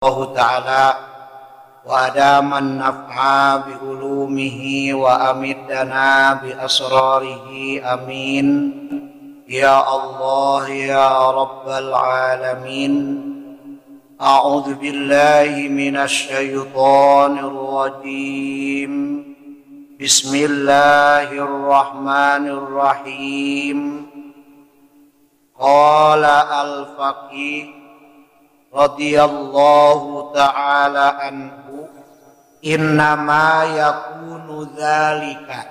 Allah Ta'ala wa adaman naf'a bi ulumihi wa amiddana bi asrarihi amin ya Allah ya Rabbal Alamin. A'udzu billahi minasy syaithanir rajim. Bismillahirrahmanirrahim. Qala al-faqih radhiyallahu ta'ala anhu, innama yakunu dzalika,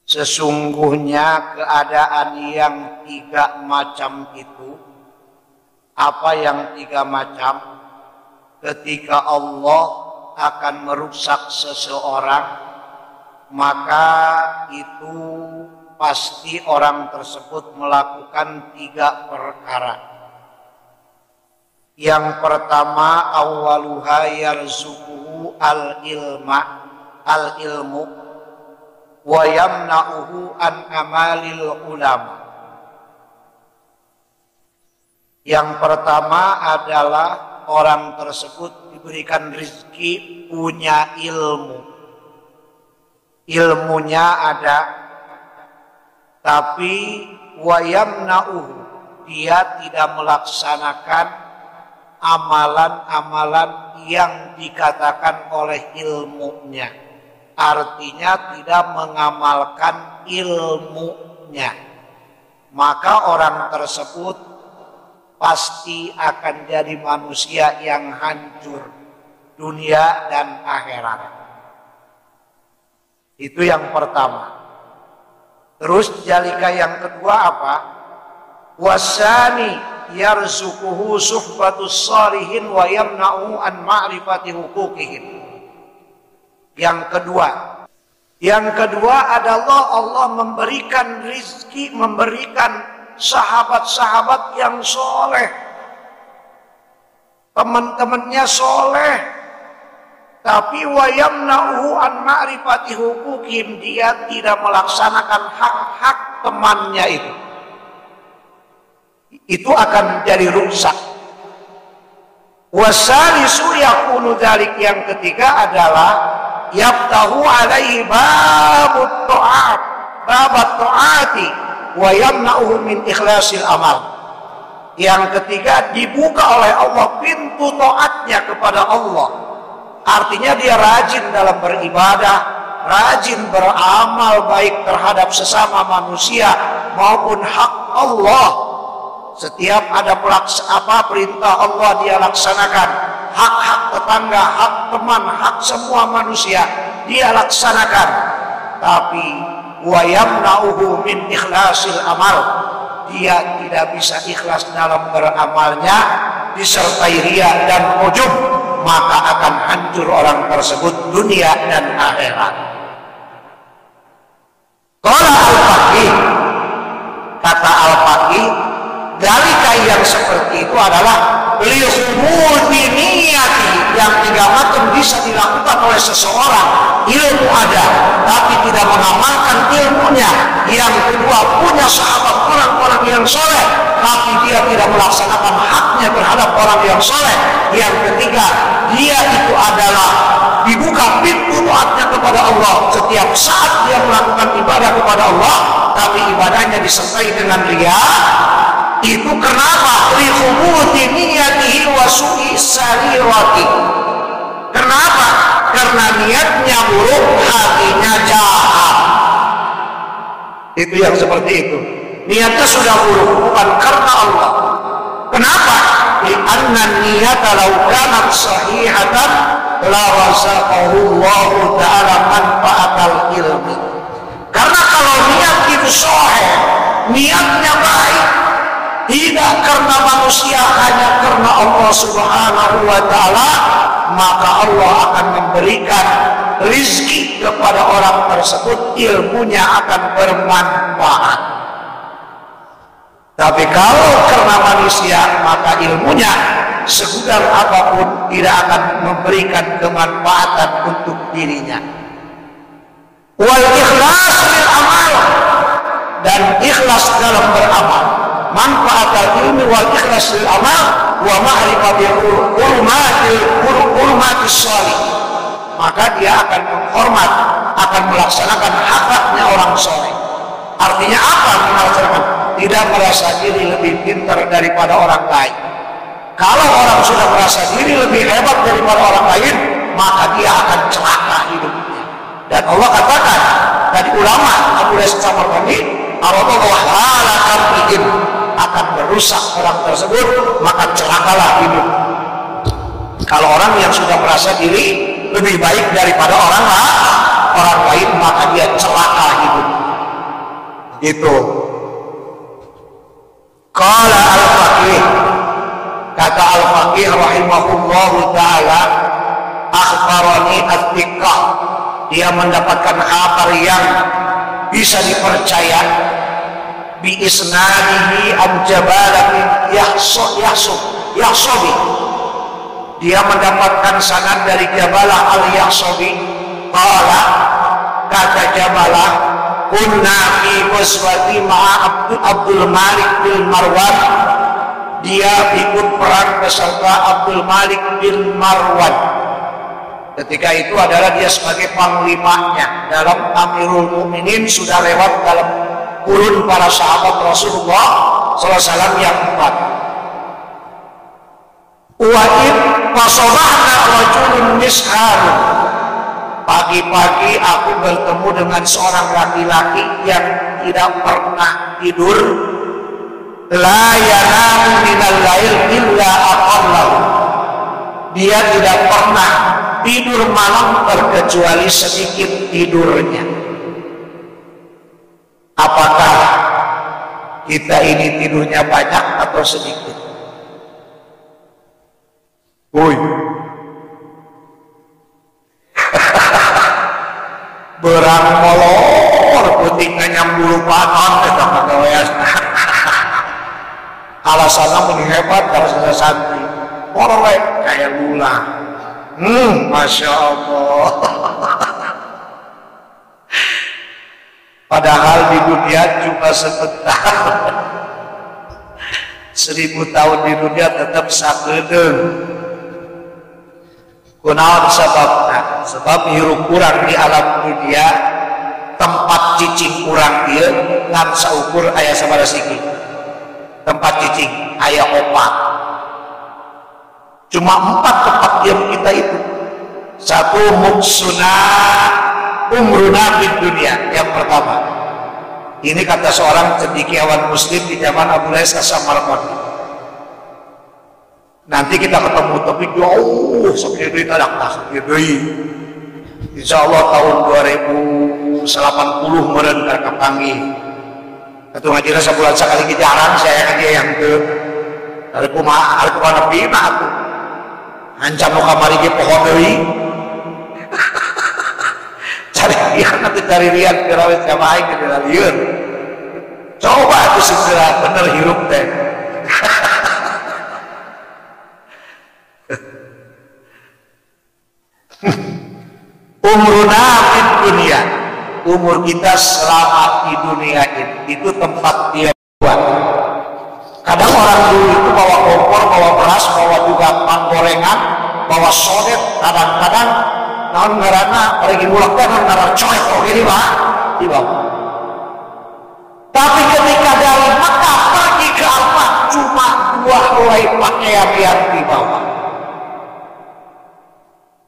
sesungguhnya keadaan yang tiga macam itu. Apa yang tiga macam? Ketika Allah akan merusak seseorang, maka itu pasti orang tersebut melakukan tiga perkara. Yang pertama, awwaluha yarzuquhu al-ilmu wa yamna'uhu an amalil ulama. Yang pertama adalah orang tersebut diberikan rezeki, punya ilmu. Ilmunya ada, tapi wa yamna'uhu, dia tidak melaksanakan amalan-amalan yang dikatakan oleh ilmunya. Artinya tidak mengamalkan ilmunya. Maka orang tersebut pasti akan jadi manusia yang hancur dunia dan akhirat. Itu yang pertama. Terus jalika yang kedua apa? Wasani yarzuquhu suhbatus salihin wa yamna'u an ma'rifati huquqihim. Yang kedua adalah Allah memberikan rizki, memberikan sahabat-sahabat yang soleh, teman-temannya soleh, tapi wa yamna'u an ma'rifati huquqihim, dia tidak melaksanakan hak-hak temannya itu akan jadi rusak. Wasalisu yakunu dzalik, yang ketiga adalah yaftahu alaihi babat ta'ati wa yamna'uhu min ikhlasil amal. Yang ketiga, dibuka oleh Allah pintu taatnya kepada Allah. Artinya dia rajin dalam beribadah, rajin beramal baik terhadap sesama manusia maupun hak Allah. Setiap ada perintah Allah dia laksanakan. Hak-hak tetangga, hak teman, hak semua manusia dia laksanakan. Tapi wa yamna'uhu min ikhlasil amal, dia tidak bisa ikhlas dalam beramalnya, disertai riya dan ujub, maka akan hancur orang tersebut dunia dan akhirat. Qala al-faqih, kata al-faqih, dalika yang seperti itu adalah lihumudi niyati, yang tiga macam bisa dilakukan oleh seseorang. Ilmu ada tapi tidak mengamalkan ilmunya. Yang kedua, punya sahabat orang-orang yang soleh tapi dia tidak melaksanakan haknya terhadap orang yang soleh. Yang ketiga, dia itu adalah dibuka pintu taatnya kepada Allah setiap saat dia melakukan ibadah kepada Allah, tapi ibadahnya disertai dengan riya. Itu kenapa? Lihumuti niyatihi wa su'i sarirati. Kenapa? Karena niatnya buruk, hatinya jahat. Itu yang seperti itu. Niatnya sudah buruk, bukan karena Allah. Kenapa? Li'anna niyata law kanat sahihatan la razaqahu Allah ta'ala manfa'atal ilmi. Karena kalau niat itu sahih, niatnya baik, tidak karena manusia, hanya karena Allah Subhanahu wa ta'ala, maka Allah akan memberikan rizki kepada orang tersebut, ilmunya akan bermanfaat. Tapi kalau karena manusia, maka ilmunya segudang apapun tidak akan memberikan kemanfaatan untuk dirinya. Wal ikhlas bil amal, dan ikhlas dalam beramal. Manfaat ilmi wal ikhlas bil amal, wa ma'rifatil hurumatis sholih, maka dia akan menghormat, akan melaksanakan hak-haknya orang soleh. Artinya apa melaksanakan? Tidak merasa diri lebih pintar daripada orang lain. Kalau orang sudah merasa diri lebih hebat daripada orang lain, maka dia akan celaka hidupnya. Dan Allah katakan dari ulama Abu Rais Samarkandi, Allah halakan bikin, akan merusak orang tersebut, maka celakalah hidup. Kalau orang yang sudah merasa diri lebih baik daripada orang lain, maka dia celaka hidup. Itu. Qala al-faqih, kata al-faqih rahimahullahu ta'ala, akhbarani at-thiqah, dia mendapatkan kabar yang bisa dipercaya, bi isnadihi an Jabalah bin Yahsobi, dia mendapatkan sanad dari Jabalah al-Yahsobi. Qala, kata Jabalah, kunna fi ghazwati ma'a Abdul Malik bin Marwan, dia ikut perang beserta Abdul Malik bin Marwan. Ketika itu adalah dia sebagai panglimanya dalam Amirul Mukminin, sudah lewat dalam kurun para sahabat Rasulullah SAW yang empat. Wa'id fasobahna rajulun misharun, pagi-pagi aku bertemu dengan seorang laki-laki yang tidak pernah tidur, la yanamu minal lail illa aqallahu, dia tidak pernah tidur malam terkecuali sedikit tidurnya. Apakah kita ini tidurnya banyak atau sedikit? Woi, berang molor putingnya nyambulu panon kita pegawaian. Alasannya menghebat kalau sudah santri, orang kayak gula. Masya Allah. Padahal di dunia cuma sebentar. 1000 tahun di dunia tetap sakedeung. Kunaon sababna? Sebab hirup kurang di alam dunia, tempat cicing kurang dia ngan saukur aya sabaraha siki. Tempat cicing aya 4. Cuma 4 tempat diam kita itu. 1, muksuna umruna fid dunia, yang pertama. Ini kata seorang cendekiawan muslim di zaman Abu Rais As-Samarkandi. Nanti kita ketemu topik jauh sampai duit ada gitu. Insya Allah tahun 2080 meren karena panggil. Ketua ngajiran sebulan sekali kejaran saya aja yang ke dari kumah bima aku. Ancam mau kamari ke pohon deui. Cari lihat nanti cari lihat kerawat sama aing ke lieur. Coba aku segera bener hirup teh. Umruna fid dunia, umur kita selama di dunia ini itu tempat dia buat. Kadang orang dulu itu bawa kompor, bawa beras, bawa juga gorengan, bawa sodet, kadang-kadang naon ngaranna pergi mulak teh ngaranna coek oge di bawah. Tapi ketika dari Makkah pergi ke Arafah cuma 2 helai pakaian yang di bawah.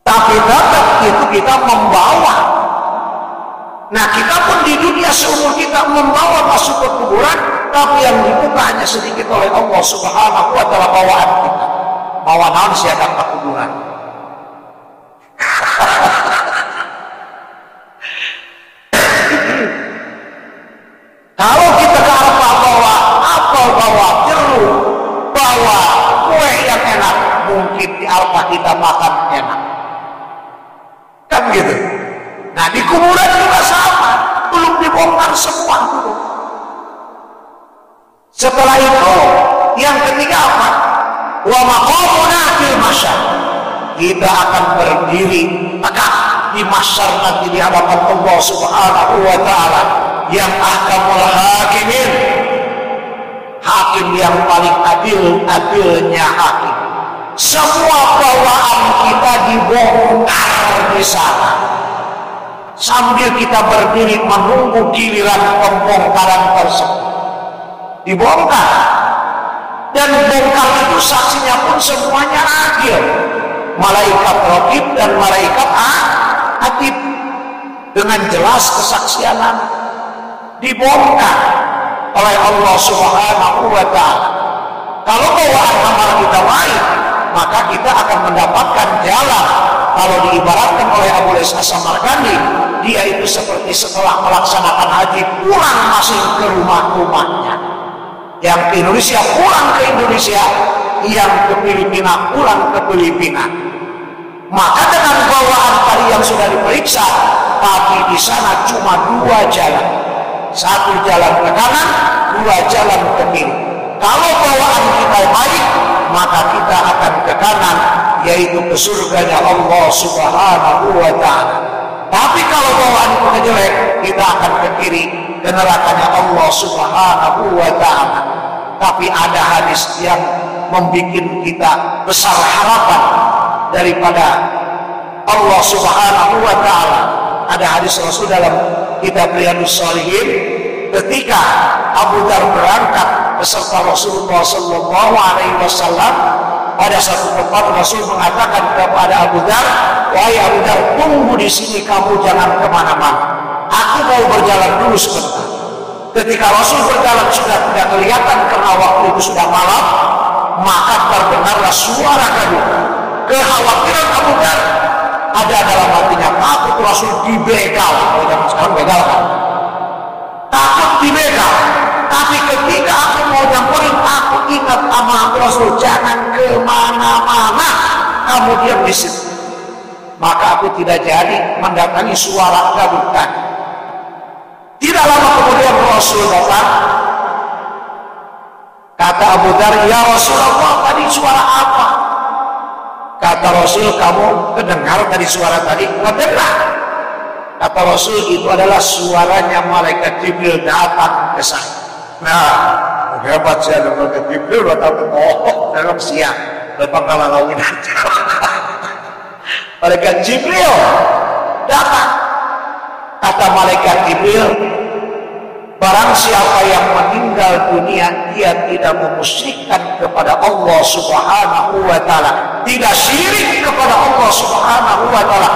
Tapi tetap itu kita membawa. Nah kita pun di dunia seumur kita membawa masuk ke kuburan, tapi yang dibuka hanya sedikit oleh Allah Subhanahu wa ta'ala bawaan kita. Bawa naon siadang ke kuburan. Kalau kita ke Arafah bawa apel, bawa jeruk, bawa kue yang enak, mungkin di Arafah kita makan enak. Kan gitu. Nah di kuburan juga sama, belum dibongkar semua dulu. Setelah itu yang ketiga apa? Wa maqamuna fil mahsyar, kita akan berdiri tegak di mahsyar nanti di hadapan Allah Subhanahu wa ta'ala yang ahkamul hakimin, hakim yang paling adilnya hakim. Semua bawaan kita dibongkar di sana. Sambil kita berdiri menunggu giliran pembongkaran tersebut. Dibongkar. Dan bongkar itu saksinya pun semuanya adil. Malaikat Raqib dan malaikat Atid. Dengan jelas kesaksian dibongkar oleh Allah Subhanahu wa Ta'ala. Kalau bawaan amal kita baik, maka kita akan mendapatkan jalan. Kalau diibaratkan oleh Abu Ishaq Samarkandi, dia itu seperti setelah melaksanakan haji pulang masing ke rumahnya. Yang ke Indonesia pulang ke Indonesia, yang ke Filipina pulang ke Filipina. Maka dengan bawaan tadi yang sudah diperiksa, tapi di sana cuma 2 jalan. 1 jalan ke kanan, 2 jalan ke kiri. Kalau bawaan kita baik, maka kita akan ke kanan, yaitu ke surganya Allah Subhanahu wa Ta'ala. Tapi kalau bawaan kita jelek, kita akan ke kiri, ke nerakanya Allah Subhanahu wa Ta'ala. Tapi ada hadis yang membuat kita besar harapan daripada Allah Subhanahu wa Ta'ala. Ada hadis Rasul dalam kitab Riyadhus Shalihin, ketika Abu Dar berangkat beserta Rasulullah Sallallahu Alaihi Wasallam, pada satu tempat Rasul mengatakan kepada Abu Dar, wahai Abu Dar, tunggu di sini, kamu jangan kemana-mana. Aku mau berjalan dulu sebentar. Ketika Rasul berjalan sudah tidak kelihatan karena waktu itu sudah malam, maka terdengarlah suara gaduh. Kekhawatiran Abu Dar ada dalam hatinya, takut Rasul dibegal. Jangan sekarang begal kan? Takut dibegal. Tapi ketika aku mau nyamperin, aku ingat sama Rasul, jangan kemana-mana, kamu diam di situ. Maka aku tidak jadi mendatangi suara gaduh tadi. Tidak lama kemudian Rasul datang. Kata Abu Dar, ya Rasulullah, tadi suara apa? Kata Rasul, kamu mendengar tadi suara tadi? Mendengar. Kata Rasul, itu adalah suaranya malaikat Jibril datang ke saya. Nah, hebat sih ada malaikat Jibril datang ke dalam siang. Lepas kalalauin aja. Malaikat Jibril datang. Kata malaikat Jibril, barang siapa yang meninggal dunia, dia tidak memusyrikkan kepada Allah Subhanahu wa Ta'ala, tidak syirik kepada Allah Subhanahu wa Ta'ala.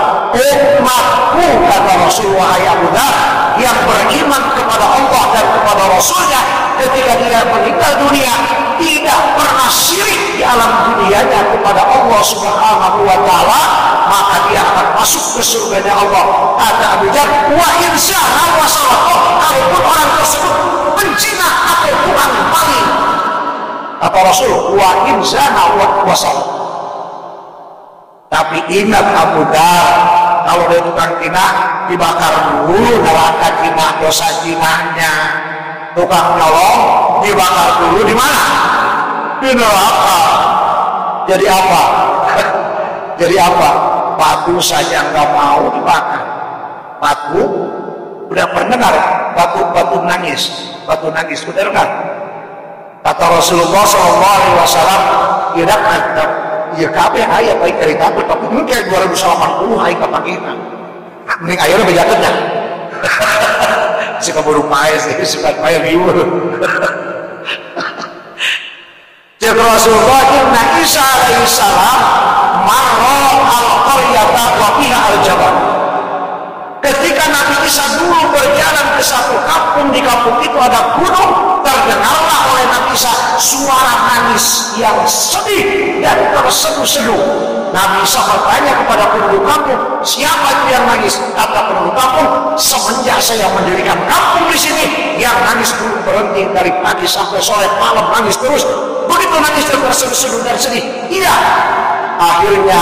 Umatku, kata Rasulullah Abu Dar, yang beriman kepada Allah dan kepada Rasulnya, ketika dia meninggal dunia, tidak pernah syirik di alam dunianya kepada Allah Subhanahu wa Ta'ala, maka dia akan masuk ke surganya Allah. Kata Abu Dar, wa insya'a wa sallallahu, kalaupun orang tersebut pencina atau tukang maling. Kata Rasul, wa insya'a wa sallallahu. Tapi ingat Abu Dar, kalau dia tukang zina, dibakar dulu neraka zina, dosa zinanya. Tukang nyolong dibakar dulu di mana? Di neraka. Jadi apa? Jadi apa? Batu saja nggak mau dibakar. Batu udah pernah dengar? Batu nangis, batu nangis, udah dengar? Kata Rasulullah SAW, tidak ada. Ya kabeh aya baik dari kabeh, tapi mungkin 2080 aya kapan kita. Mending ayeuna bejatnya. Si kaburu pae sih, suka pae liur. Jadi Rasulullah inna Isa alaihi salam marra al-qaryata wa fiha al-jabal. Ketika Nabi Isa dulu berjalan ke satu kampung, di kampung itu ada gunung, terdengarlah oleh Nabi Isa suara nangis yang sedih dan terseduh-seduh. Nabi Isa bertanya kepada penduduk kampung, siapa itu yang nangis? Kata penduduk kampung, semenjak saya mendirikan kampung di sini, yang nangis belum berhenti dari pagi sampai sore, malam nangis terus. Begitu nangis terseduh-seduh dan sedih. Iya. Akhirnya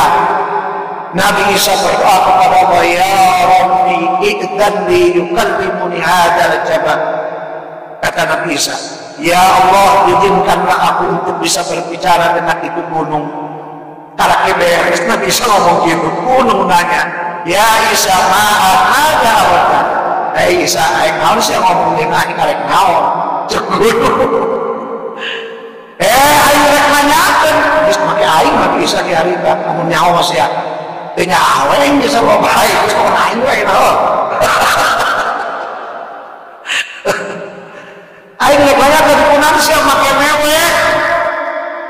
Nabi Isa berdoa kepada Allah, ya Rabbi idzan li yukallimuni hadzal jabal. Kata Nabi Isa, ya Allah, izinkanlah aku untuk bisa berbicara dengan itu gunung. Kalau beres Nabi Isa ngomong gitu, gunung nanya, ya Isa ma'ahada awatan. Isa, aing harus yang ngomong dengan karek naon. Gunung. nanyakan bisa pakai aing mah bisa di hari itu namun nyawa masih ya nyawa yang bisa bawa baik cuma aing wae naon aing rek nanyakan kunaon sia make mewek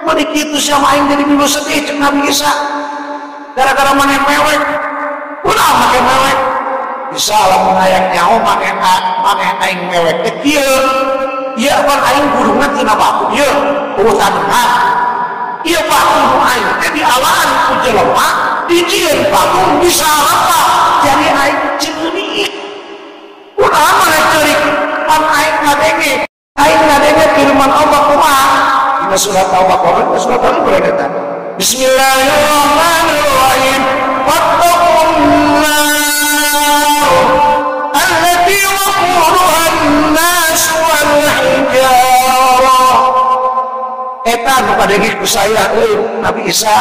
meni kitu sia aing jadi milu sedih cek Nabi Isa gara-gara mana mewek kunaon make mewek bisa lamun hayang nyawa make aing mewek teh kieu ieu pan aing guruna teu nabaku ieu urusanna ieu baku aing teh dialaan ku jelema dijieun baku bisa apa jadi aing ceurik kunaon mane ceurik pan aing ngadenge firman Allah kumaha dina surat Al-Baqarah surat Al-Baqarah Bismillahirrahmanirrahim wattaqun allati waquduha an-nas wal hijarah eta nu kadenge ku saya Nabi Isa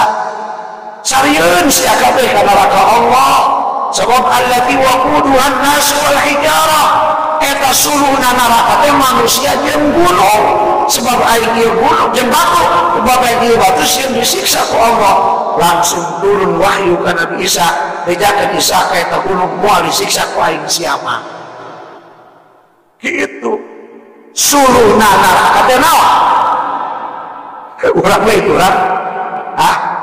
sarieun sia kabeh ka neraka Allah sebab allati waquduha an-nas wal hijarah eta suluhna neraka teh manusia jeung gunung sebab aing ieu gunung jeung batu sebab aing ieu batu sieun disiksa ku Allah langsung turun wahyu ka Nabi Isa bejakeun Isa ka eta gunung moal disiksa ku aing siapa kitu suluhna neraka teh naon urang we urang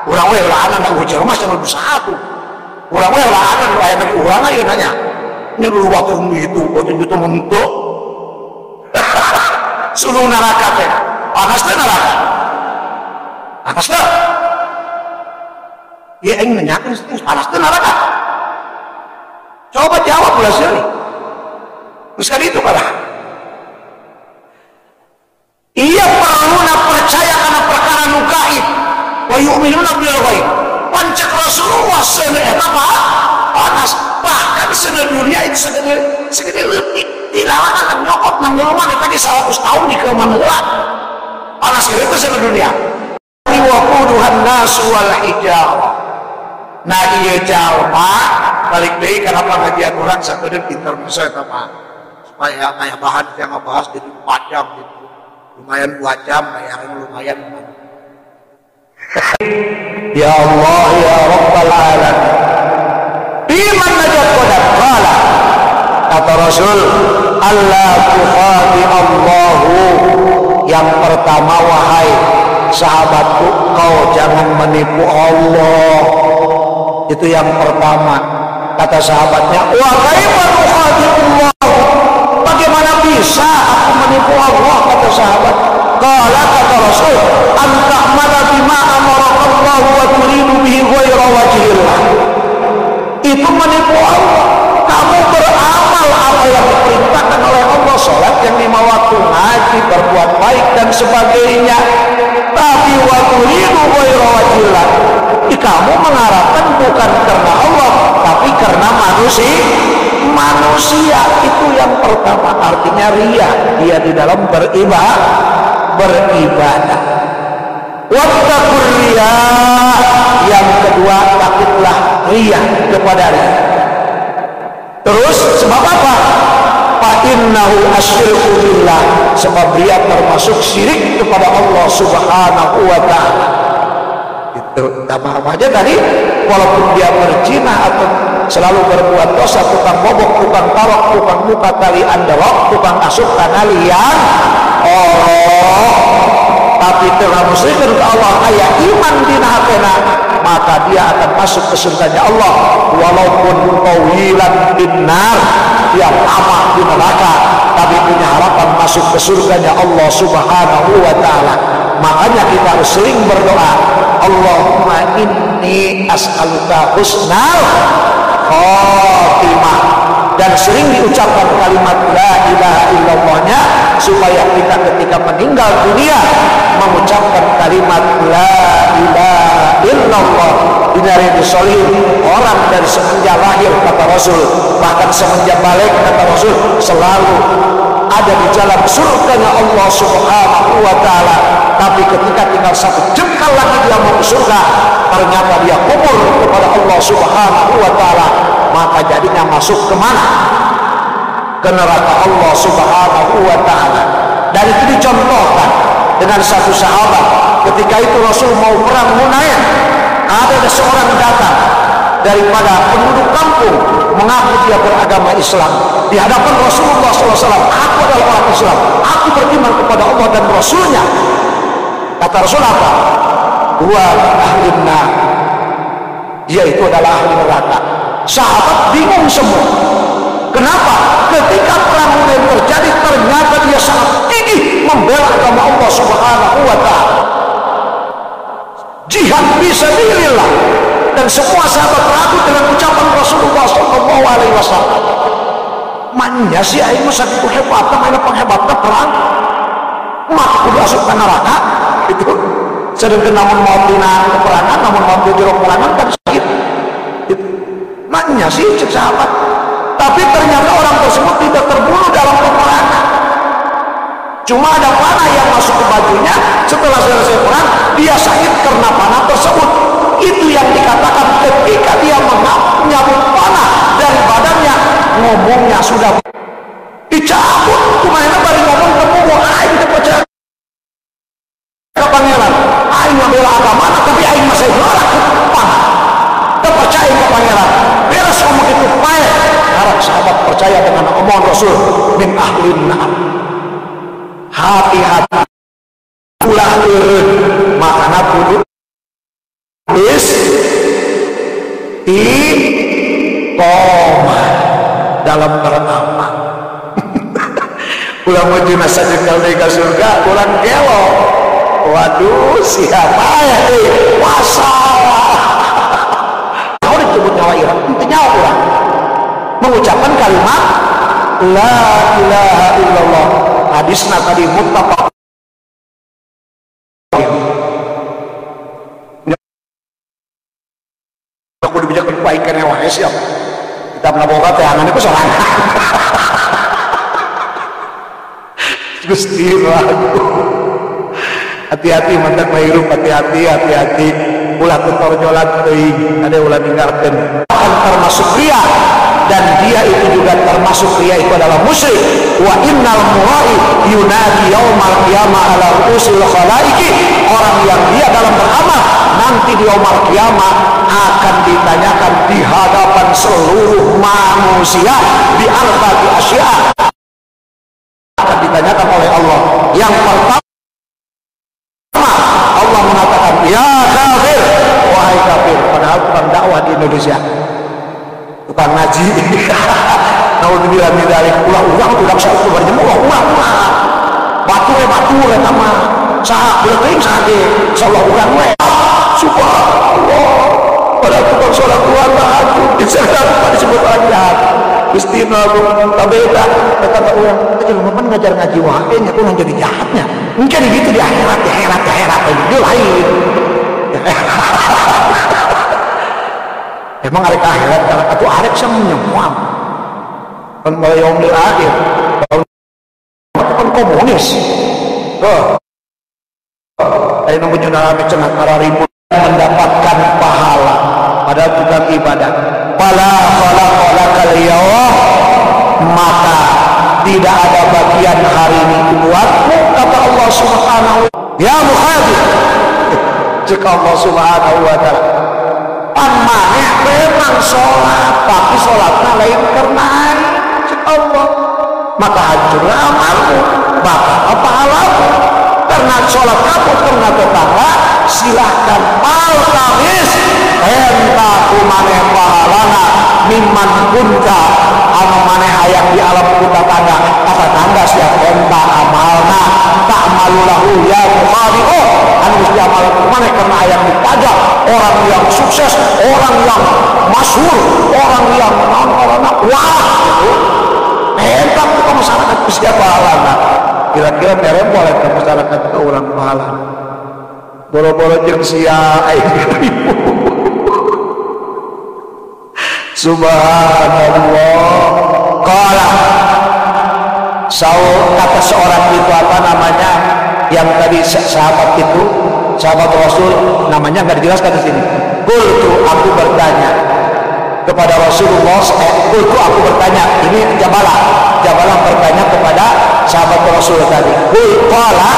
urang we ulah anan da ujar mah cenah satu urang we ulah anan aya bagi urang ayeuna nanya nyuruh waktu itu itu mentok suluh neraka teh panas teh neraka panas teh ya ingin nanyakan panas teh neraka coba jawab ulah sini terus kali itu parah iya perlu percaya karena perkara nu gaib wa yu'minuna bil ghaib pancak Rasulullah sallallahu alaihi wasallam panas bahkan seluruh dunia itu segede letik dilawan nyokot nang rumah tadi 100 tahun di kemana gelap panas itu seluruh dunia waquduhan nas wal hijarah nah ieu jalma balik deui kana pengajian urang sakedeuk intermezzo eta mah supaya aya bahan yang ngebahas jadi 4 jam gitu lumayan 2 jam bayaran lumayan ya Allah ya Rabbal alamin iman najat qadar qala kata Rasul Allah tukhadi Allahu yang pertama wahai sahabatku kau jangan menipu Allah itu yang pertama kata sahabatnya wa kaifa tukhadi Allah bagaimana bisa aku menipu Allah kata sahabat qala kata Rasul anta'mala bima amaraka Allah wa turidu bihi ghaira wajhillah itu menipu Allah kamu beramal apa yang diperintahkan oleh Allah sholat yang 5 waktu ngaji berbuat baik dan sebagainya tapi waktu itu wajillah kamu mengharapkan bukan karena Allah tapi karena manusia itu yang pertama artinya riya dia di dalam beribadah wattaqur riya yang kedua takutlah riya kepada riya terus sebab apa fa innahu asyirku billah sebab riya termasuk syirik kepada Allah subhanahu wa ta'ala itu tambah aja tadi walaupun dia berzina atau selalu berbuat dosa tukang bobok, tukang parok, tukang muka tali andalok, tukang asup kanalian tapi telah musyrikkan ke Allah aya iman dina hatena maka dia akan masuk ke surganya Allah walaupun tawilan binnar yang lama di neraka tapi punya harapan masuk ke surganya Allah subhanahu wa ta'ala makanya kita harus sering berdoa Allahumma inni as'aluka husnal khatimah dan sering diucapkan kalimat la ilaha illallahnya supaya kita ketika meninggal dunia mengucapkan kalimat la ilaha illallah dinari disolihin orang dari semenjak lahir kata Rasul bahkan semenjak balik kata Rasul selalu ada di jalan surganya Allah subhanahu wa ta'ala tapi ketika tinggal 1 jengkal lagi dia mau ke surga ternyata dia kubur kepada Allah subhanahu wa ta'ala maka jadinya masuk kemana? Ke neraka Allah subhanahu wa ta'ala dan itu dicontohkan dengan satu sahabat ketika itu Rasul mau perang Hunain, ada seorang datang daripada penduduk kampung mengaku dia beragama Islam di hadapan Rasulullah SAW. Aku adalah orang Islam, aku beriman kepada Allah dan Rasulnya. Kata Rasul apa? Huwa ahlun nar, dia itu adalah ahli neraka. Sahabat bingung semua. Kenapa? Ketika perang Hunain terjadi, ternyata dia sangat gigih membela agama Allah Subhanahu wa ta'ala, jihad fisabilillah. Dan semua sahabat ragu dengan ucapan Rasulullah SAW. Manya sih aing masa itu hebat, mana penghebatnya perang maka kudu asup ke neraka itu. Sedangkan namun mau dina peperangan, namun mau di jero peperangan kan sakit itu. Manya sih cek sahabat. Tapi ternyata orang tersebut tidak terbunuh dalam peperangan, cuma ada panah yang masuk ke bajunya. Setelah selesai perang dia sakit karena panah tersebut. Itu yang dikatakan ketika dia menyabut panah dari badannya, ngomongnya sudah dicabut. Kumaha bari ngomong temu aing teu percaya ka pangeran, aing ngambil agama tapi aing masih nolak panah, teu percaya ka pangeran. Beres ngomong itu pae, harap sahabat percaya dengan omongan Rasul, min ahlin nar. Hati-hati ulah eureun makana kudu istiqomah dalam beramal. Ulah mau jenazah jengkal dari ke surga, ulang gelo. Waduh, siapa ya? Masalah. Kau disebut nyawa irang, itu nyawa ulang. Mengucapkan kalimat La ilaha illallah. Hadisna tadi muttafaq. Aku dibijak berkuaikan yang wahai siap. Kita pernah boga teangan itu sorangan. Gusti lagu. Hati-hati mantak menghirup, hati-hati. Ulah kotor jolat teuing, ada ulah ninggalkeun. Akan termasuk ria, dan dia itu juga termasuk ria itu adalah musyrik. Wa innal murai yunadi yaumal qiyamah ala ru'usil khalaiki. Orang yang dia dalam beramal nanti di yaumul qiyamah akan ditanyakan di hadapan seluruh manusia di arba'ati asya. Akan ditanyakan oleh Allah. Yang pertama Allah mengatakan ya kafir, wahai kafir. Padahal tukang dakwah di Indonesia, tukang ngaji. Naudzubillah min dzalik. Ulah tidak usah berjemu ulah batur nama saha beuting saha ge insyaallah urang we. Subhanallah. Pada tukang salat Tuhan tahajud disebut ajaran. Gusti Nabi tabeda kata urang teh jelema ngajar ngaji wae nya kudu jadi jahatnya. Mungkin gitu di akhirat itu lain. Emang arek akhirat atuh arek semuanya muam. Kan mulai yaumil akhir. Kan komunis. Ayo nunggu nyunah cenah para ribu mendapatkan pahala pada tukang ibadah. Fala khalaqalakal yawm, maka tidak ada bagian hari ini buatmu, kata Allah Subhanahu wa ta'ala. Ya muhadir, jika Allah Subhanahu wa ta'ala panmaneh memang sholat, tapi sholatnya lain karena jika Allah, maka hancurlah amalmu, bakal pahalamu. Karena sholat kamu karena tetangga, silahkan paltamis enta kumane pahalana mimman kunta anu maneh hayang di alam tetangga. Kata tangga siap enta amalna tak malulahu ya mukhadi'u anu mesti amal kumane karena hayang dipajak orang yang sukses, orang yang masyhur, orang yang non-orangna wah gitu. Enta ku masyarakat siap pahalana. Kira-kira merem boleh ke masyarakat ke ulang pahala boro-boro jeung sia aing ribu. Subhanallah. Qala kata seorang itu apa namanya yang tadi sahabat itu, sahabat Rasul namanya nggak dijelaskan di sini. Qultu aku bertanya kepada Rasulullah, qultu aku bertanya, ini Jabalah Jabalah bertanya kepada sahabat Rasul tadi. Qala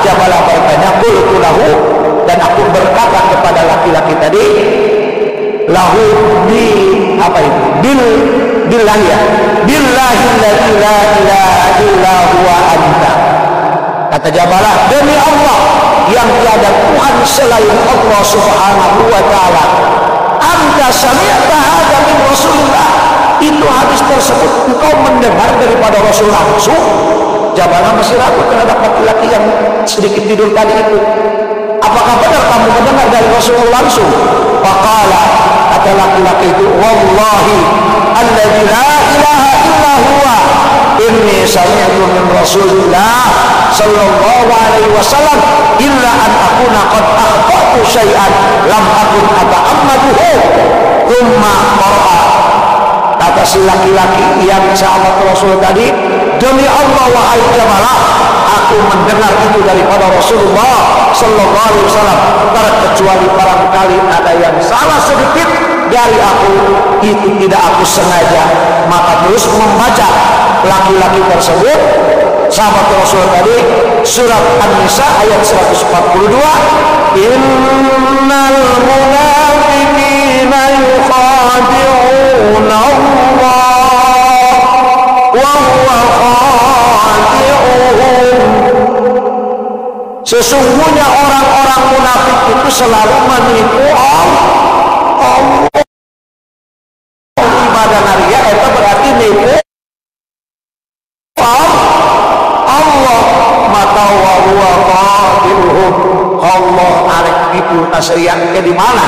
Jabalah bertanya qultu lahu, dan aku berkata kepada laki-laki tadi, lahu bi apa itu? Billah ya. Billahi la ilaha illa huwa anta. Kata Jabalah, demi Allah yang tiada Tuhan selain Allah Subhanahu wa taala. Anta sami'ta hadza min Rasulillah. Itu hadis tersebut engkau mendengar daripada Rasul langsung. Jabalah masih ragu terhadap laki-laki yang sedikit tidur tadi itu. Apakah benar kamu mendengar dari Rasulullah langsung? Faqala, kata laki-laki itu, wallahi alladzi la ilaha illa huwa inni sami'tu min Rasulillah sallallahu alaihi wasallam illa an akuna qad akhtatu syai'an lam akun ata'ammaduhu. Thumma qara'a. Kata si laki-laki yang sahabat Rasul tadi, demi Allah wahai Jabalah, aku mendengar itu daripada Rasulullah sallallahu alaihi wasallam, terkecuali barangkali ada yang salah sedikit dari aku, itu tidak aku sengaja. Maka terus membaca laki-laki tersebut, sahabat Rasul tadi, surat An-Nisa ayat 142, innal munafiqina yukhadi'una Allah wa huwa khadi'uhum. Sesungguhnya orang-orang munafik itu selalu menipu Allah. Ibadah naria itu berarti nipu Allah. Maka wa huwa khadi'uhum. Allah arek nipu tasrian ke di mana?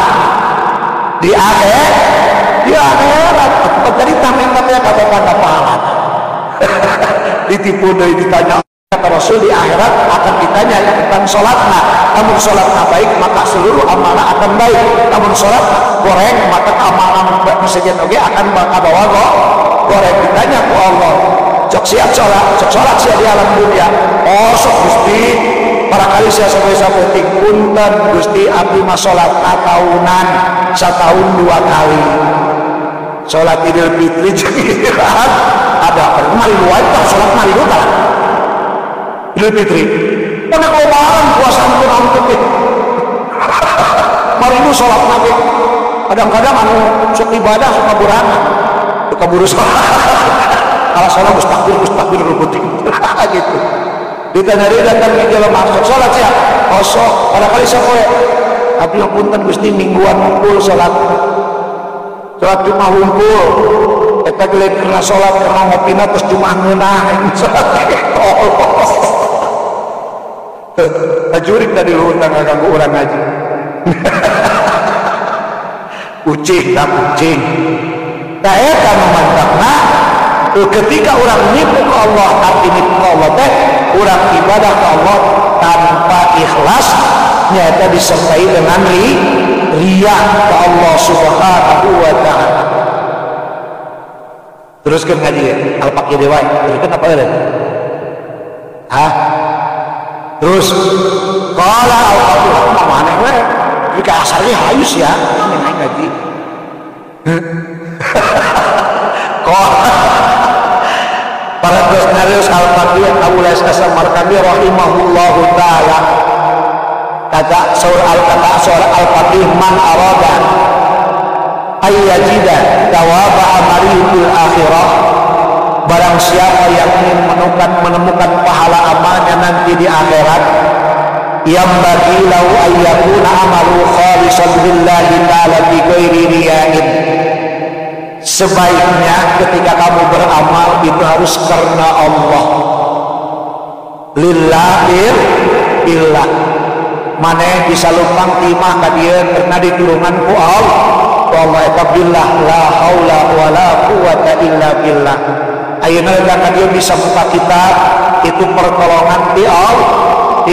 Di akhirat. Di akhirat. Jadi tameng-tameng kata-kata pahala. Ditipu deui ditanya. Kata Rasul, di akhirat akan ditanya tentang sholatna. Namun sholatna baik, maka seluruh amanah akan baik. Namun sholatna goreng, maka amanah masjid oge akan bawa goreng. Ditanya ku Allah, cok siap sholat, cok sholat siap di alam dunia. Oh sok Gusti, para kali saya sampai penting punten Gusti, abdi mah sholat tahunan, setahun 2 kali. Sholat Idul Fitri jengirahan ada mari luar, sholat mari luar. Idul Fitri, mana kelompok puasa ampun mari lu sholat nabi. Kadang-kadang anu sok ibadah suka burangan, suka buru sholat. Kalau sholat mustakbir rubutin, gitu. Ditanya dia datang ke dalam masuk sholat siap, kosong. Pada kali saya boleh, tapi yang punten Gusti mingguan ngumpul sholat cuma ngumpul. Kita gelap karena sholat karena ngopina terus cuma ngeunah sholat. Ajurik tadi lu undang ganggu orang aja. Kucing tak kucing. Nah eta memantapna ketika orang nipu ke Allah, tapi nipu ke Allah teh orang ibadah ke Allah tanpa ikhlas, nyata disertai dengan riya ke Allah Subhanahu wa taala. Teruskan ngaji ya, Al-Faqih Dewa. Teruskan apa ya? Hah? Terus qala Al-Faqih mana we? Jika asalnya halus ya, ini naik ngaji. Para penarius Al-Faqih Abu Lais As-Samarkandi rahimahullahu taala kata surah Al-Faqih, man arada ayyajida thawaba amali fil akhirah, barang siapa yang ingin menemukan pahala amalnya nanti di akhirat, yang bagi lahu ayyakuna amalu khalisan lillahi ta'ala bi ghairi riya'in, sebaiknya ketika kamu beramal itu harus karena Allah, lillahir billah. Maneh bisa lumpang timah kadieu karena ditulungan ku Allah. Allah eta billah, la haula wala quwata illa billah. Ayeuna da kadieu bisa buka kitab, itu pertolongan ti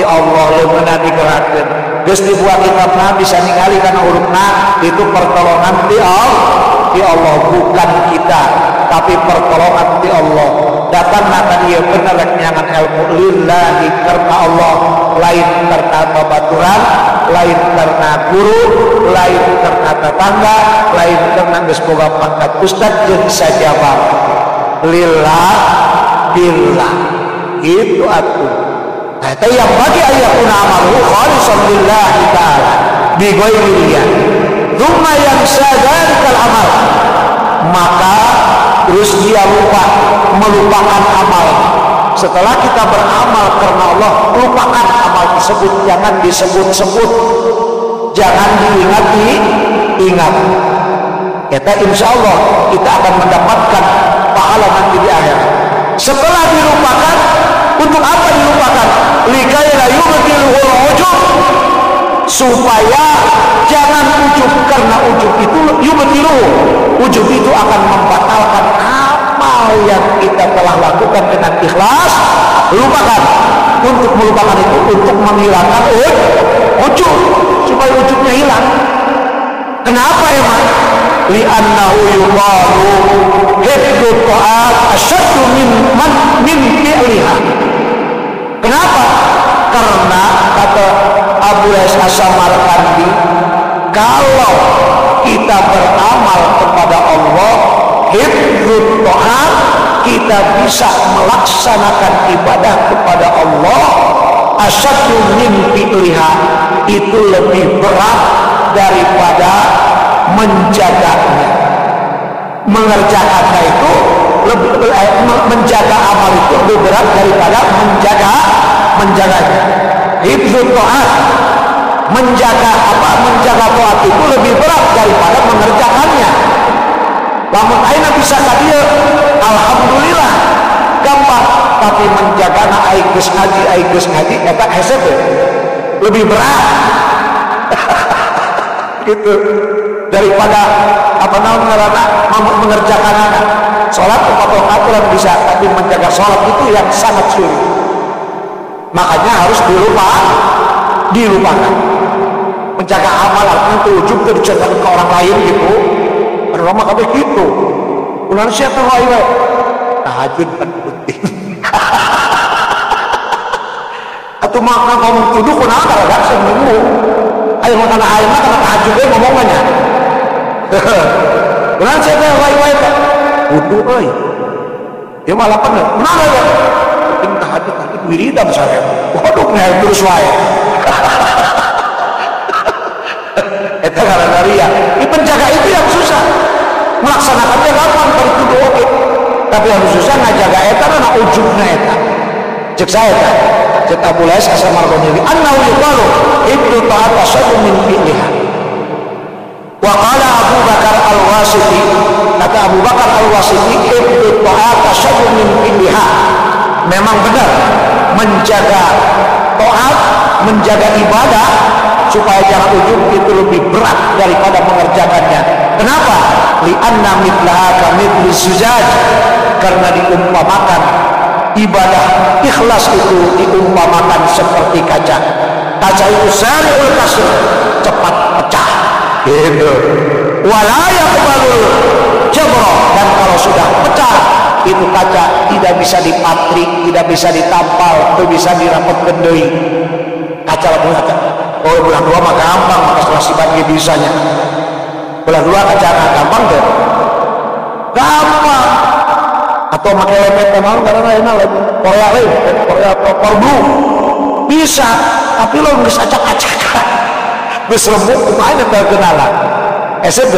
Allah leungeunna digerakkeun. Geus dibuat kitabna bisa ningali kana hurufna, itu pertolongan ti Allah, bukan kita, tapi pertolongan ti Allah. Datangna kadieu bener rek nyangan ilmu lillahi karena Allah, lain karena babaturan, lain karena guru, lain karena tetangga, lain karena geus boga pangkat ustad jeung sajabah. Lillah billah. Itu atuh. Nah, yang bagi ayakuna amalu khalisan lillahi ta'ala bi ghairi riyah. Tsumma yansa dzalikal amal. Maka terus dia melupakan amal. Setelah kita beramal karena Allah, lupakan amal tersebut, jangan disebut-sebut, jangan diingat. Kita insya Allah kita akan mendapatkan pahala nanti di akhirat. Setelah dilupakan, untuk apa dilupakan? Likai la yubtilul ujub, supaya jangan ujub, karena ujub itu ujub itu akan membatalkan amal yang kita telah lakukan dengan ikhlas. Lupakan. Untuk melupakan itu, untuk menghilangkan ujub, supaya ujubnya hilang. Kenapa emang? Li'annahu yuqalu hifdzu ta'at asyaddu min fi'liha. Kenapa? Karena kata Abu Lais As-Samarqandi, kalau kita beramal kepada Allah, hifdzu ta'at, kita bisa melaksanakan ibadah kepada Allah, asyaddu min fi'liha, itu lebih berat daripada menjaganya. Mengerjakannya itu lebih, menjaga amal itu lebih berat daripada menjaganya. Hifdzul ta'at, menjaga ta'at itu lebih berat daripada mengerjakannya. Lamun aina bisa kadia, alhamdulillah gampang, tapi menjaga aing ngaji eta hesep lebih berat. Gitu, daripada mengerjakan anak. Sholat 4 rakaat bisa, tapi menjaga sholat itu yang sangat sulit. Makanya harus dilupakan. Menjaga amal artinya ujub itu diceritakan ke orang lain gitu. Ada mah kabeh gitu. Ulah sia teh wae. Tahajud kan penting. Atuh makna kamu tuduh kunaon kada seminggu. Ayo makan ayam karena tahajud we ngomongannya. Ulah sia teh wae wudu euy. Ya malah bener. Benar ya. Penting tahajud nanti wiridan saya. Waduh nya terus wae. Eta karena ria. Penjaga itu yang susah. Melaksanakannya gampang kalau kudu oke. Tapi yang susah ngajaga eta karena ujubna eta. Cek saya eta. Cek Abu Lais As-Samarqandi annahu yuqalu ibnu ta'at asyaddu min fi'liha. Wa qala Abu Bakar Al-Wasiti, kata Abu Bakar Al-Wasiti, ibnu ta'at asyaddu min fi'liha. Memang benar, menjaga taat, menjaga ibadah supaya jangan ujub itu lebih berat daripada mengerjakannya. Kenapa? Li'anna mitlaha kamithli zujaj, karena diumpamakan ibadah ikhlas itu diumpamakan seperti kaca. Kaca itu sari'ul kasr, cepat pecah. Gitu. Wala yaqbalul jabra, dan kalau sudah pecah itu kaca tidak bisa dipatrik, tidak bisa ditampal, tidak bisa dirapatkeun deui. Kaca lamun kaca. Oh, bulan 2 mah gampang, maka setelah sibat ge bisanya. Bulan 2 kaca gampang teh. Gampang. Atau pakai lepet mau karena enak lagi Korea Korbu bisa, tapi lo nggak acak-acakan bisa rembuk kemana terkenalan esek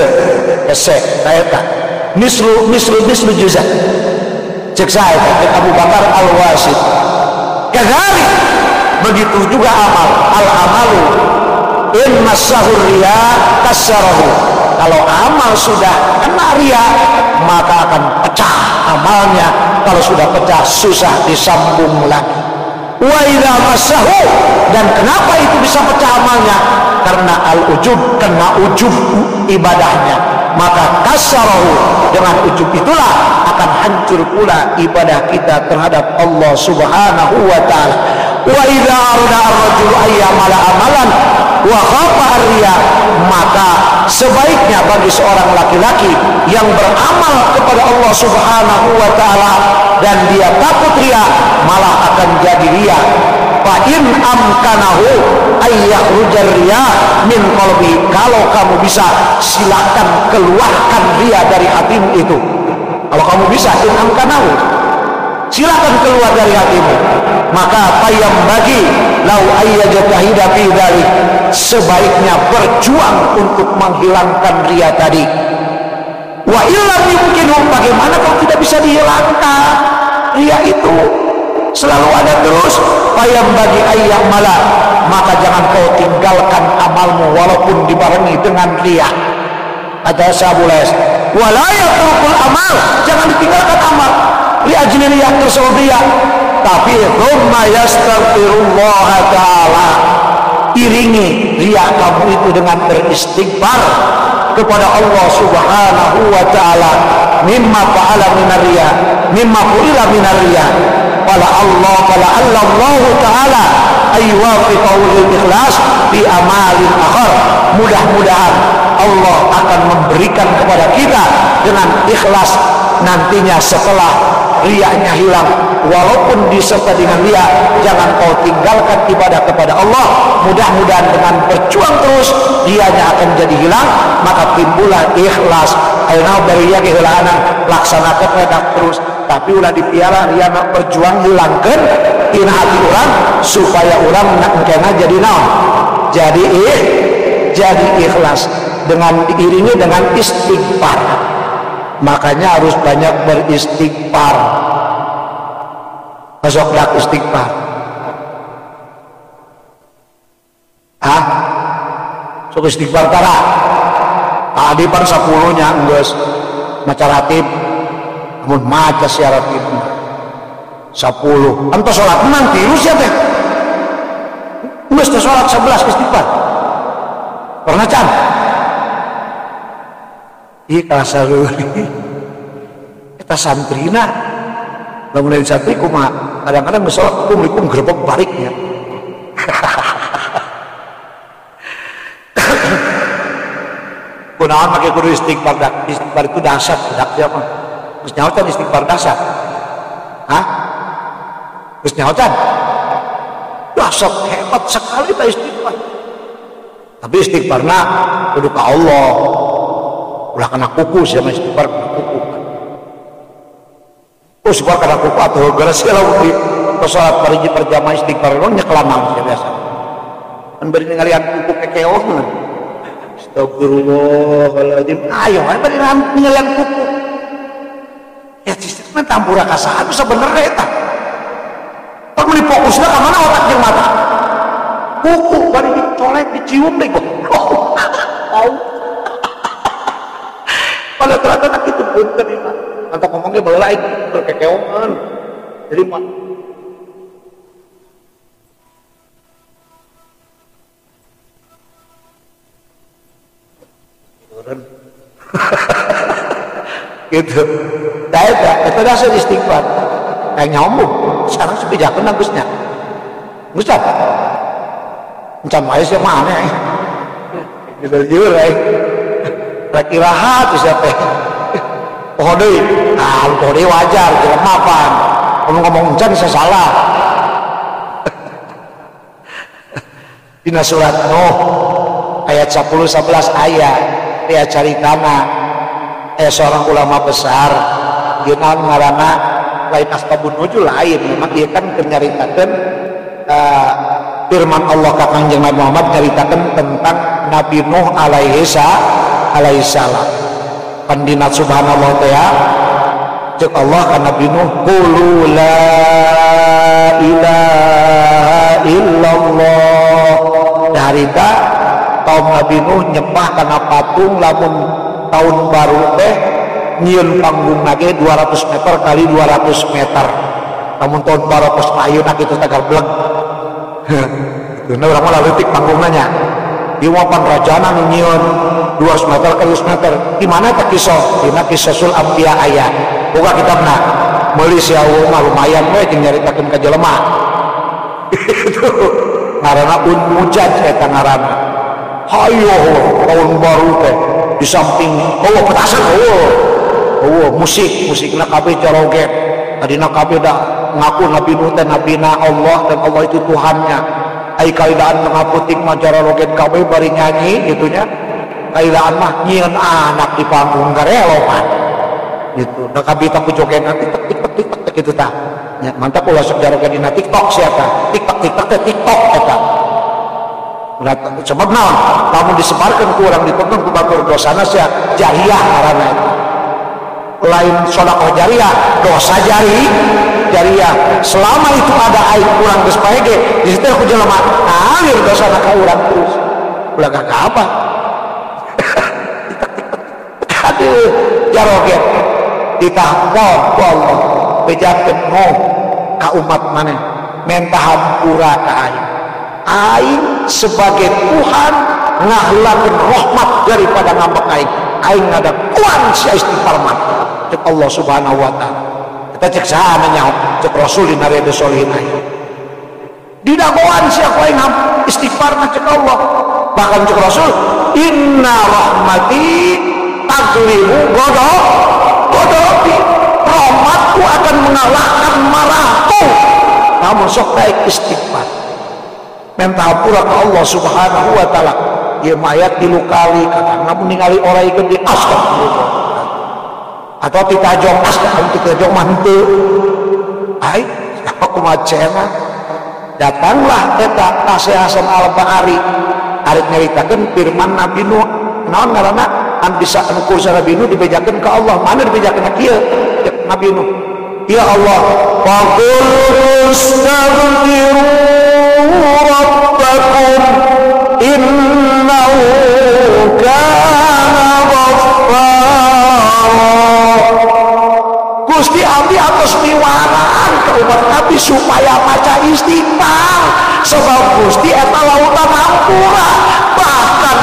saya tak mislu juzah cek saya cek Abu Bakar Al-Wasit kagari. Begitu juga amalu in masahur riya kasarahu, kalau amal sudah kena riya maka akan pecah amalnya. Kalau sudah pecah susah disambung lagi. Wa idza masahu, dan kenapa itu bisa pecah amalnya? Karena al-ujub, kena ujub ibadahnya, maka kasarahu, dengan ujub itulah akan hancur pula ibadah kita terhadap Allah Subhanahu wa taala. Wa idza arada ar-rajulu ayyamala amalan wa khafa ar-riya, maka sebaiknya bagi seorang laki-laki yang beramal kepada Allah Subhanahu wa taala dan dia takut riya, malah akan jadi riya. Fa in amkanahu ayyakhrujar riya min qalbi, kalau kamu bisa silakan keluarkan riya dari hatimu itu. Kalau kamu bisa, in amkanahu, silakan keluar dari hatimu. Maka payam bagi lau ayyajtahida fi dzalik, sebaiknya berjuang untuk menghilangkan riya tadi. Wa illam yumkinu, bagaimana kalau tidak bisa dihilangkan riya itu selalu ada terus? Payam bagi ayyamala, maka jangan kau tinggalkan amalmu walaupun dibarengi dengan riya. Ada sabules wala yatrukul amal, jangan ditinggalkan amal li ajli riya, tersebut riya, tapi thumma yastaghfirullah ta'ala, iringi riya kamu itu dengan beristighfar kepada Allah subhanahu wa ta'ala, mimma fa'ala minar riya, mimma fu'ila minar riya, fala Allah ta'ala aywafiqahu lil ikhlas fi amalin akhar. Mudah-mudahan Allah akan memberikan kepada kita dengan ikhlas nantinya setelah riyanya hilang. Walaupun disertai dengan riya, jangan kau tinggalkan ibadah kepada Allah. Mudah-mudahan dengan berjuang terus riyanya akan jadi hilang, maka timbullah ikhlas. Ayeuna bariya kehilangan laksanakeun redak terus, tapi ulah dipiara riyana berjuang hilangkeun tina hati urang supaya urang engkena jadi naon? Jadi ikhlas, dengan diiringi dengan istighfar. Makanya harus banyak beristighfar. Masuk dak istighfar. Sok istighfar tara. Tadi pan 10 nya geus maca ratib. Mun maca sia ratib 10. Antos salat nanti lu sia teh. Geus teh salat 11 istighfar. Pernah can? Ieu kasareuli. Eta santrina lamun dari santri kumaha kadang-kadang geus salat assalamualaikum grebek baliknya. Kunaon make kudu istighfar? Istighfar itu dasar, dak siapa? Geus nyaotan istighfar dasar. Geus nyaotan? Dasar hebat sekali ta istighfar. Tapi istighfarna kudu ka Allah. Ulah kena kuku sama istighfar kuku. Istighfar karena kuku atau gara segala di salat pariji perjamaah istighfar lo nyekelamang biasa. Kan bari ngalian kuku kekeong. Astagfirullahaladzim. Ayo bari ngalian kuku. Ya sistemna tampura kasaan sebenarnya eta. Kalau difokusna ka mana otak jeung mata? Kuku bari dicolek dicium deh kok. Tahu. Pada ternyata itu punten iman. Atau ngomongnya belai berkekeongan. Jadi mah gitu. Daerah itu dasar istighfar. Kayak nyambung. Sekarang sepijakan bagusnya. Ustaz. Encan wae sia mana ya? Jujur ya. Laki rahat bisa teh. Oh deui, poho deui wajar, jelema pan. Ngomong encan bisa salah. Dina surat Nuh ayat 10 11 ayat dia caritana seorang ulama besar dia naon ngaranna lain asbabun nuzul lain, memang dia kan nyaritakeun firman Allah ka Kanjeng Nabi Muhammad nyaritakeun tentang Nabi Nuh alaihi salam. Pandina subhanallah teh ya. Cek Allah ka Nabi Nuh, qulu la ilaha illallah. Harita kaum Nabi Nuh nyembah kana patung lamun tahun baru teh nyieun panggung nage 200 meter kali 200 meter. Lamun tahun baru pos ayeuna kitu teh gablek. Tuna urang mah leutik panggungna. Ieu mah panrajana nu nyieun 200 meter ke 200 meter. Di mana teh kisah? Dina Qisasul Anbiya aya. Boga kitabna. Meuli sia mah lumayan we jeung nyaritakeun ka jelema. Itu ngaranna Unmujad eta ngaranna. Hayo tahun baru teh di samping petasan musikna kabeh joget. Adina kabeh da ngaku Nabi Nuh teh nabina Allah dan Allah itu Tuhannya. Ai kaidaan mengaputing macara roget kabeh bari nyanyi gitunya. Kaidaan mah nyieun anak di panggung garelopan. gitu. Nah kabita pujokeun tik gitu tah. Ya, mantap ulah sok jarokeun dina TikTok sia tah. TikTok eta. Ulah sebab naon? Lamun disebarkeun ku urang ditonton ku batur dosana sia jariyah ngaranna eta. Lain sedekah jariyah, dosa jariyah. Selama itu ada aib urang geus pae ge, di situ ku jelema ngalir dosana ka urang terus. Ulah kagak apa? Aduh, jarokeun ditahpol ku Allah. Bejakeun mau ka umat maneh minta hampura ka aing sebagai Tuhan ngahlakeun rahmat daripada ngambek aing ngada kuan sia istighfar mah cek Allah subhanahu wa ta'ala. Kita cek saha nyaho cek Rasul dina riyadhus shalihin aing didagoan sia ku aing istighfar mah cek Allah, bahkan cek Rasul inna rahmati taglibu godobi, rahmatku akan mengalahkan marahku. Namun sok baik istighfar minta hampura ke Allah subhanahu wa ta'ala. Dia mayat dilukali kakak namun ningali orang ikut di astagfirullah atau ditajong ditajong mantu ay aku macena datanglah eta Syekh Hasan Al-Ba'ari arek nyaritakeun firman Nabi Nuh naon ngaranna an bisa engkur sa Nabi Nuh dibejakeun ka Allah mana dibejakeun ka kieu Nabi Nuh ya Allah faqul astaghfiru rabbakum innahu kana ghaffara. Gusti abdi atos miwaraan ka umat Nabi supaya maca istighfar sebab Gusti eta lautan hampura, bahkan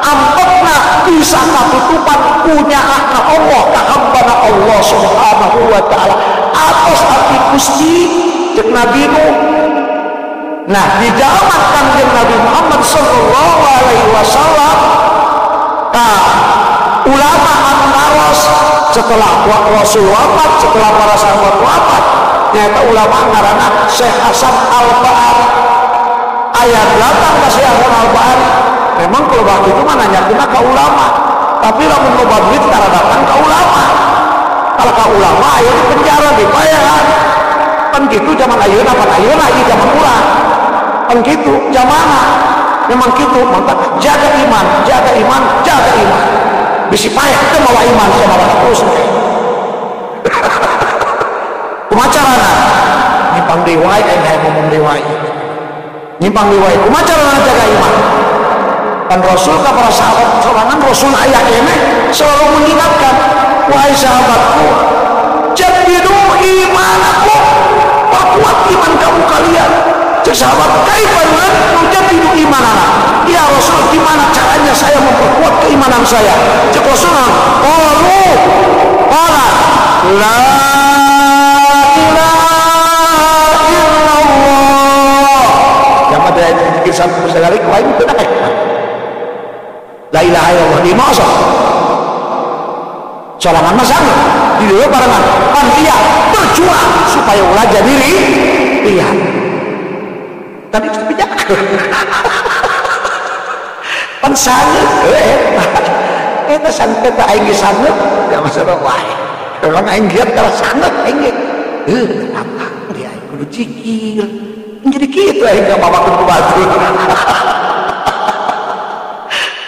ampetna bisa katutupan punya Allah ka hambana Allah subhanahu wa ta'ala atos abdi Gusti cek Nabi Nuh. Nah dijawab kanjeng Nabi Muhammad sallallahu alaihi wasallam ulama an-naros setelah Rasul wafat, setelah para sahabat wafat, ternyata ulama ngaranna Syekh Hasan Al-Ba'ari. Ayat 8 ka Syekh Hasan Al-Ba'ari. Memang kalau waktu itu mah nanyakeunna ka ulama, tapi lamun loba duit tara datang ka ulama. Kalau ka ulama aya di penjara dibayar. Kan gitu zaman ayeuna ieu zaman urang. Kan gitu zamana. Memang gitu, mantap. Jaga iman. Bisi payah kita mawa iman sama terus. Kumacarana nyimpang dewai aing ngomong dewai. Nyimpang dewai kumacarana jaga iman. Dan Rasul ka para sahabat sorangan Rasul aya keneh selalu mengingatkan, wahai sahabatku, jadidu imanakum, perkuat iman kamu kalian. Cek sahabat, kaifanan menjadidu imanana? Ya Rasul, gimana caranya saya memperkuat keimanan saya? Cek Rasul, qala la ilaha illallah. Jangan ada zikir satu sekali kau itu tidak. La ilaha illallah di masa. Sorangan masalah di dulu barengan. Kan dia berjuang supaya ulah jadi iya. Tadi itu bijak. Pan sangat, eta sangat tak aing sangat, ya masalah wae. Kalau aing giat kalau sangat aing, apa dia kudu zikir. Jadi kitu aing gak bawakeun ku batu.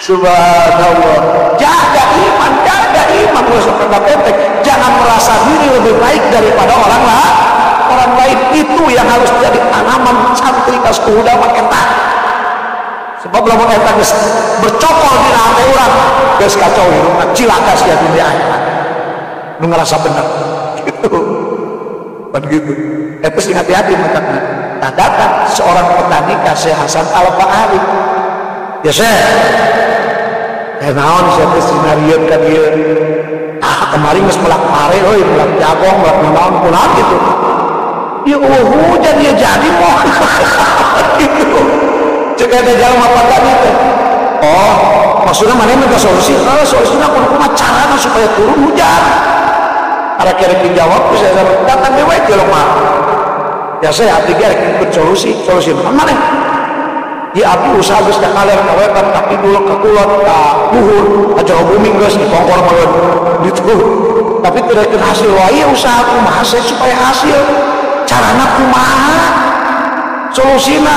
Subhanallah. Jaga iman usah pendek. Jangan merasa diri lebih baik daripada orang lain. Itu yang harus jadi tanaman santri kas kuda maketa. Sebab lamun eta geus bercokol di hati urang geus kacau hirupna cilaka sia dunia akhirat. Nu ngarasa bener. Gitu. Pan gitu. Eta sing hati-hati matakna. Datang seorang petani ka Syekh Hasan Al-Ba'ari. Ya Syekh. Naon sia teh sinarieun ka dieu. Kemarin geus melak pare euy, melak jagong, melak naon kunaon gitu. Ya hujan dia jadi moh. Gitu. Cek ada jalan apa tadi teh? Oh, maksudnya mana minta solusi? Solusinya kumaha carana supaya turun hujan? Ada kira dijawab, saya datang dewe ke rumah. Ya saya abdi kira solusi mana? Ya abdi usaha geus da kaler kawetan tapi dulu ka kulon ka luhur aja bumi geus dipongkor meureun gitu. Tapi tidak hasil wae usaha kumaha supaya hasil. Carana kumaha? Solusina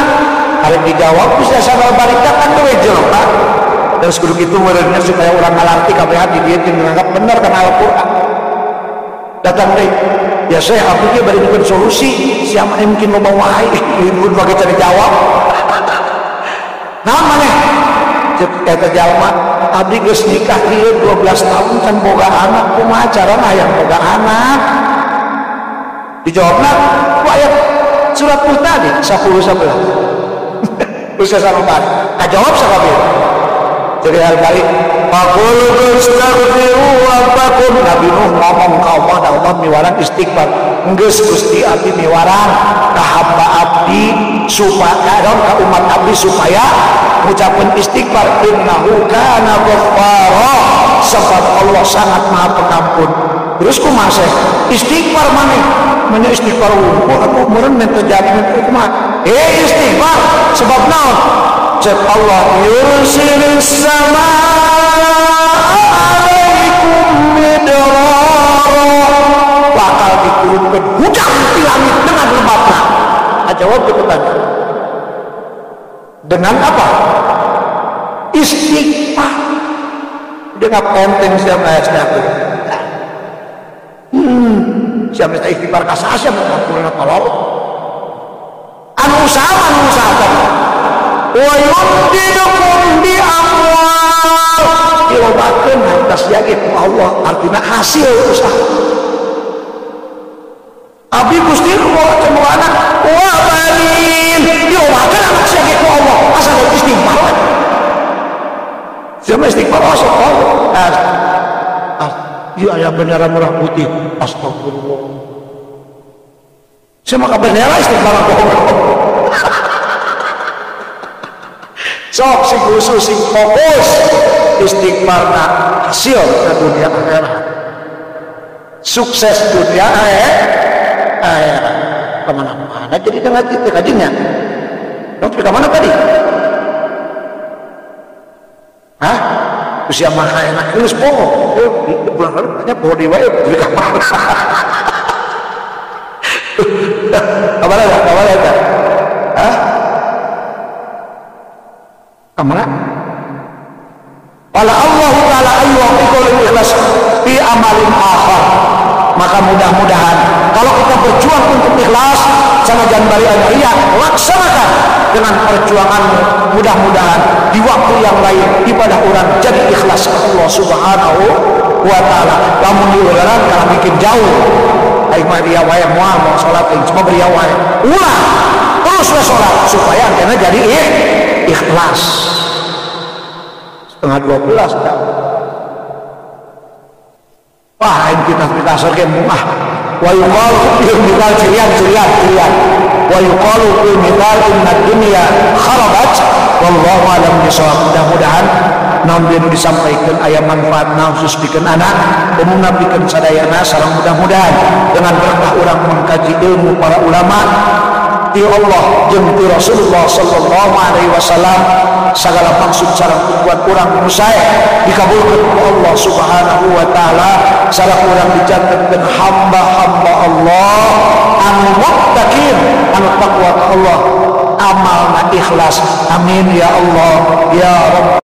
harus dijawab bisa sadar barita kan we jelema. Terus kudu kitu meureunnya supaya urang ngalarti kabeh hati dia jeung nganggap bener kana Al-Qur'an. Datang deui. Ya saya abdi ge bari dikeun solusi, siapa mungkin loba wae libur bagi cari jawab. Naon maneh? Cek eta jalma abdi geus nikah ieu 12 tahun kan boga anak, kumaha carana hayang boga anak? Dijawabna ku aya surat Muhtadi 10-11. Bisa sama bari. Kajawab sakabeh. Jadi al-balik faqul astaghfiru rabbakum. Nabi Nuh ngomong ka Allah da Allah miwaran istighfar. Geus Gusti abdi miwaran ka hamba abdi supaya ka umat abdi supaya ngucapkeun istighfar innahu kana ghaffara sebab Allah sangat maha pengampun. Terus kumaha seh istighfar maneh manya istighfar wungkul atuh meureun men terjadi kumaha istighfar sebab naon cek Allah yursilis samaa alaikum midrara bakal diturunkan hujan di langit dengan lebatnya. Jawab cepetan dengan apa? Istighfar. Dengan penting siapa yang siapa istighfar kasasi mengampuni tolol anu usaha wa yumdidukum bi amwal dilobakeun harta siage ku Allah artina hasil usaha abdi Gusti Allah cemu anak wa balin dilobakeun anak siage ku Allah asal istighfar siapa istighfar Allah iya ayah bendera merah putih astagfirullah saya maka bendera istighfar sok si khusus si fokus istighfar hasil ke dunia akhirat sukses dunia akhirat kemana-mana jadi dengan itu kajinya dong kemana tadi hah? Usia maka enak terus bohong bulan lalu banyak bohong di wae beli kamar kabar ada hah? Kamar wala Allah ta'ala ayyuhikul ikhlas fi amalin akhar maka mudah-mudahan kalau kita berjuang untuk ikhlas sama jangan bari ria laksanakan dengan perjuanganmu mudah-mudahan di waktu yang lain ibadah orang jadi ikhlas ke Allah subhanahu wa ta'ala lamun diulangan kalau bikin jauh aing mah dia wae moal mau salat aing cuma beri wae ulah terus we salat supaya antena jadi ikhlas setengah 12 dah wah aing kita sorge mah wa yuqalu minal jirian wa yuqalu minal inna dunya kharabat wallahu alam bisawab. Mudah-mudahan naon bieu disampaikan aya manfaat khusus pikeun anak umumna pikeun sadayana sareng mudah-mudahan dengan berkah urang mengkaji ilmu para ulama ti Allah jeung ti Rasulullah sallallahu alaihi wasallam segala maksud sareng tujuan urang musae dikabulkeun ku Allah subhanahu wa taala sareng urang dijantenkeun hamba-hamba Allah anu muttaqin anu taqwa ka Allah amalna ikhlas amin ya Allah ya Rabb.